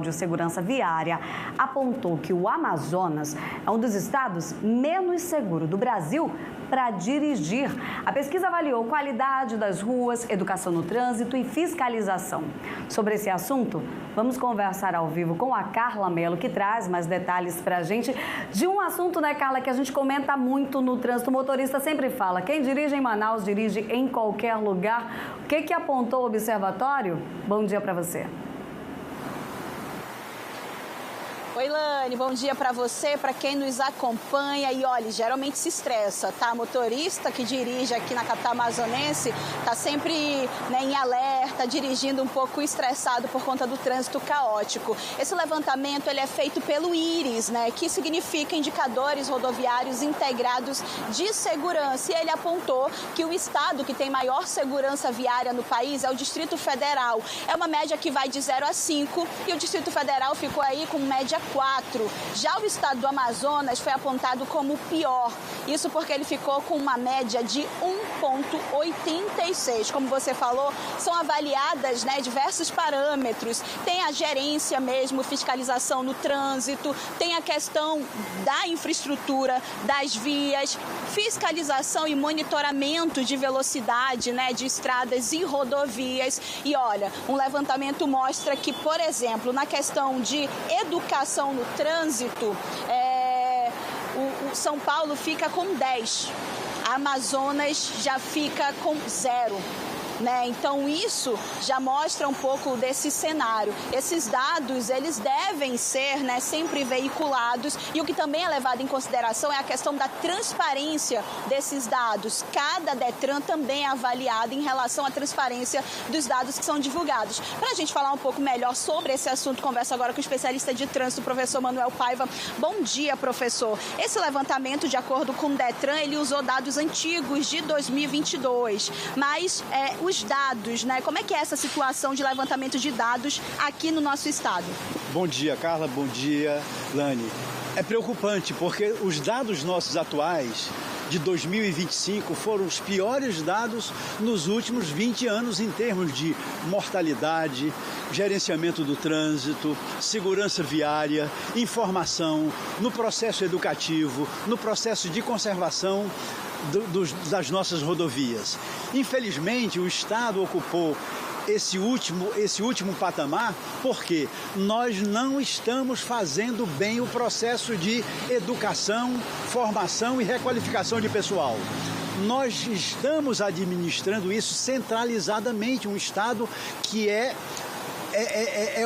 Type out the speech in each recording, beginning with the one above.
de Segurança Viária apontou que o Amazonas é um dos estados menos seguros do Brasil para dirigir. A pesquisa avaliou qualidade das ruas, educação no trânsito e fiscalização. Sobre esse assunto, vamos conversar ao vivo com a Carla Mello, que traz mais detalhes para a gente de um assunto, né, Carla, que a gente comenta muito no trânsito. O motorista sempre fala, quem dirige em Manaus dirige em qualquer lugar. O que apontou o observatório? Bom dia para você. Oi, Lani, bom dia para você, para quem nos acompanha. E olha, geralmente se estressa, tá? Motorista que dirige aqui na capital amazonense tá sempre, né, em alerta, dirigindo um pouco estressado por conta do trânsito caótico. Esse levantamento ele é feito pelo IRIS, né, que significa Indicadores Rodoviários Integrados de Segurança. E ele apontou que o estado que tem maior segurança viária no país é o Distrito Federal. É uma média que vai de 0 a 5 e o Distrito Federal ficou aí com média 4. Já o estado do Amazonas foi apontado como o pior. Isso porque ele ficou com uma média de 1,86. Como você falou, são avaliadas, né, diversos parâmetros. Tem a gerência mesmo, fiscalização no trânsito, tem a questão da infraestrutura, das vias, fiscalização e monitoramento de velocidade, né, de estradas e rodovias. E olha, um levantamento mostra que, por exemplo, na questão de educação no trânsito, o São Paulo fica com 10, a Amazonas já fica com 0. Né? Então isso já mostra um pouco desse cenário. Esses dados, eles devem ser, né, sempre veiculados, e o que também é levado em consideração é a questão da transparência desses dados. Cada DETRAN também é avaliado em relação à transparência dos dados que são divulgados. Para a gente falar um pouco melhor sobre esse assunto, converso agora com o especialista de trânsito, o professor Manuel Paiva. Bom dia, professor. Esse levantamento, de acordo com o DETRAN, ele usou dados antigos de 2022, mas os dados, né? Como é que é essa situação de levantamento de dados aqui no nosso estado? Bom dia, Carla. Bom dia, Lani. É preocupante porque os dados nossos atuais de 2025 foram os piores dados nos últimos 20 anos em termos de mortalidade, gerenciamento do trânsito, segurança viária, informação, no processo educativo, no processo de conservação das nossas rodovias. Infelizmente, o Estado ocupou esse último patamar porque nós não estamos fazendo bem o processo de educação, formação e requalificação de pessoal. Nós estamos administrando isso centralizadamente, um Estado que é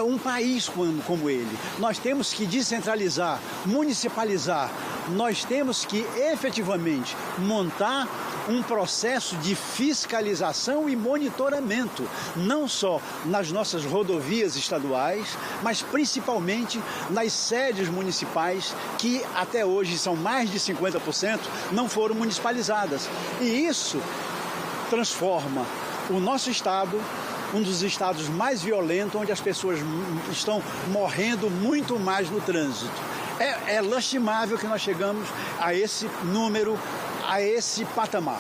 um país como ele. Nós temos que descentralizar, municipalizar, nós temos que efetivamente montar um processo de fiscalização e monitoramento, não só nas nossas rodovias estaduais, mas principalmente nas sedes municipais, que até hoje são mais de 50%, não foram municipalizadas. E isso transforma o nosso estado um dos estados mais violentos, onde as pessoas estão morrendo muito mais no trânsito. É lastimável que nós chegamos a esse número, a esse patamar.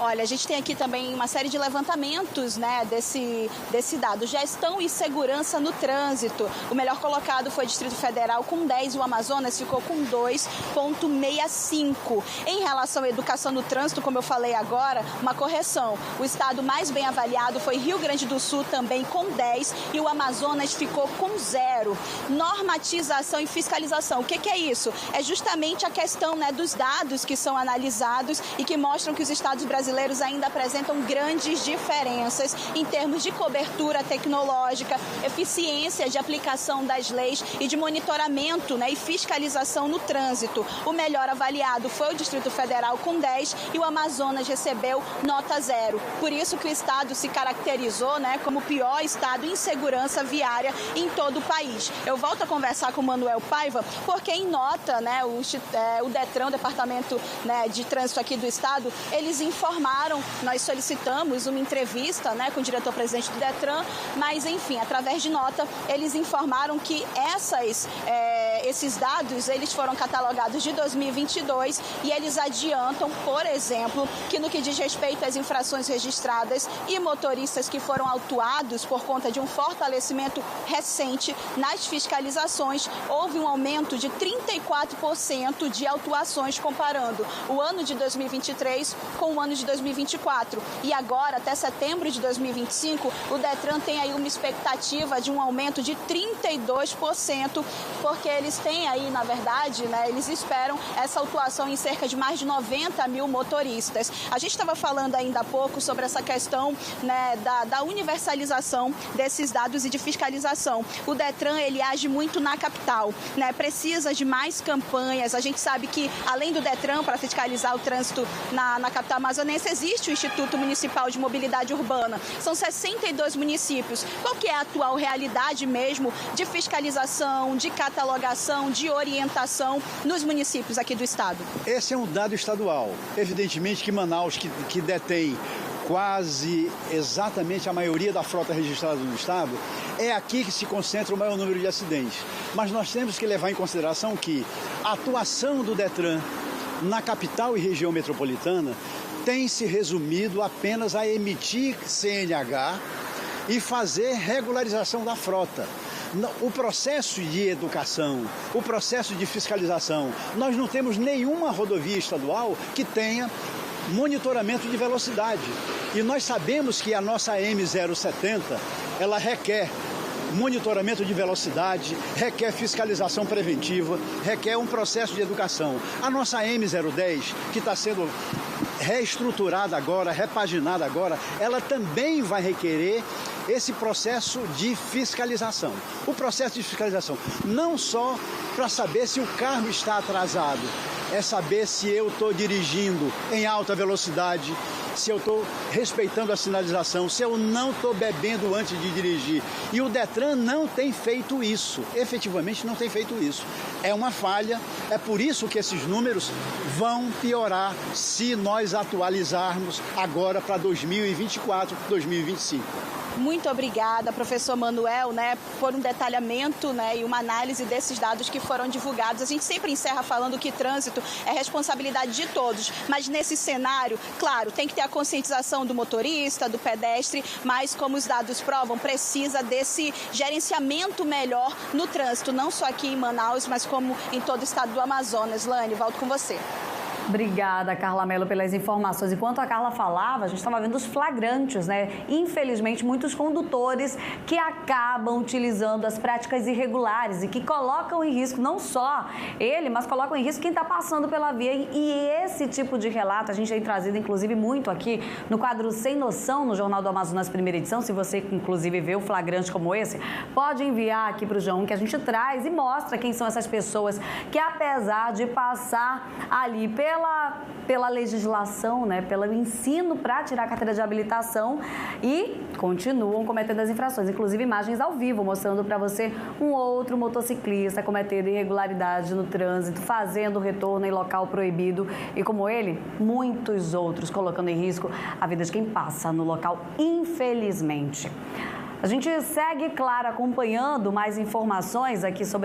Olha, a gente tem aqui também uma série de levantamentos, né, desse dado. Gestão e segurança no trânsito. O melhor colocado foi o Distrito Federal com 10 e o Amazonas ficou com 2,65. Em relação à educação no trânsito, como eu falei agora, uma correção. O estado mais bem avaliado foi Rio Grande do Sul, também com 10, e o Amazonas ficou com 0. Normatização e fiscalização. O que é isso? É justamente a questão, né, dos dados que são analisados e que mostram que os estados brasileiros ainda apresentam grandes diferenças em termos de cobertura tecnológica, eficiência de aplicação das leis e de monitoramento, né, e fiscalização no trânsito. O melhor avaliado foi o Distrito Federal com 10 e o Amazonas recebeu nota 0. Por isso que o estado se caracterizou, né, como o pior estado em segurança viária em todo o país. Eu volto a conversar com o Manuel Paiva, porque em nota, né, o DETRAN, o Departamento, né, de Trânsito aqui do estado, eles informaram, nós solicitamos uma entrevista, né, com o diretor-presidente do DETRAN, mas enfim, através de nota, eles informaram que esses dados, eles foram catalogados de 2022 e eles adiantam, por exemplo, que no que diz respeito às infrações registradas e motoristas que foram autuados por conta de um fortalecimento recente nas fiscalizações, houve um aumento de 34% de autuações comparando o ano de 2023 com o ano de 2024. E agora, até setembro de 2025, o Detran tem aí uma expectativa de um aumento de 32%, porque eles têm aí, na verdade, eles esperam essa autuação em cerca de mais de 90 mil motoristas. A gente estava falando ainda há pouco sobre essa questão da universalização desses dados e de fiscalização. O Detran, ele age muito na capital, precisa de mais campanhas. A gente sabe que, além do Detran, para fiscalizar o trânsito na capital amazonense, existe o Instituto Municipal de Mobilidade Urbana. São 62 municípios. Qual que é a atual realidade mesmo de fiscalização, de catalogação, de orientação nos municípios aqui do estado? Esse é um dado estadual. Evidentemente que Manaus, que detém quase exatamente a maioria da frota registrada no estado, é aqui que se concentra o maior número de acidentes. Mas nós temos que levar em consideração que a atuação do Detran na capital e região metropolitana tem se resumido apenas a emitir CNH e fazer regularização da frota. O processo de educação, o processo de fiscalização, nós não temos nenhuma rodovia estadual que tenha monitoramento de velocidade. E nós sabemos que a nossa M070, ela requer monitoramento de velocidade, requer fiscalização preventiva, requer um processo de educação. A nossa M010, que está sendo reestruturada agora, repaginada agora, ela também vai requerer esse processo de fiscalização. O processo de fiscalização, não só para saber se o carro está atrasado, é saber se eu estou dirigindo em alta velocidade, se eu estou respeitando a sinalização, se eu não estou bebendo antes de dirigir. E o Detran não tem feito isso, efetivamente não tem feito isso. É uma falha, é por isso que esses números vão piorar se nós atualizarmos agora para 2024, 2025. Muito obrigada, professor Manuel, por um detalhamento e uma análise desses dados que foram divulgados. A gente sempre encerra falando que trânsito é responsabilidade de todos, mas nesse cenário, claro, tem que ter a conscientização do motorista, do pedestre, mas como os dados provam, precisa desse gerenciamento melhor no trânsito, não só aqui em Manaus, mas como em todo o estado do Amazonas. Lani, volto com você. Obrigada, Carla Mello, pelas informações. Enquanto a Carla falava, a gente estava vendo os flagrantes, Infelizmente, muitos condutores que acabam utilizando as práticas irregulares e que colocam em risco não só ele, mas colocam em risco quem está passando pela via. E esse tipo de relato a gente tem trazido, inclusive, muito aqui no quadro Sem Noção, no Jornal do Amazonas, primeira edição. Se você, inclusive, vê o flagrante como esse, pode enviar aqui para o João, que a gente traz e mostra quem são essas pessoas que, apesar de passar ali pela legislação, pelo ensino para tirar a carteira de habilitação, e continuam cometendo as infrações. Inclusive, imagens ao vivo mostrando para você um outro motociclista cometendo irregularidade no trânsito, fazendo retorno em local proibido e, como ele, muitos outros colocando em risco a vida de quem passa no local, infelizmente. A gente segue, claro, acompanhando mais informações aqui sobre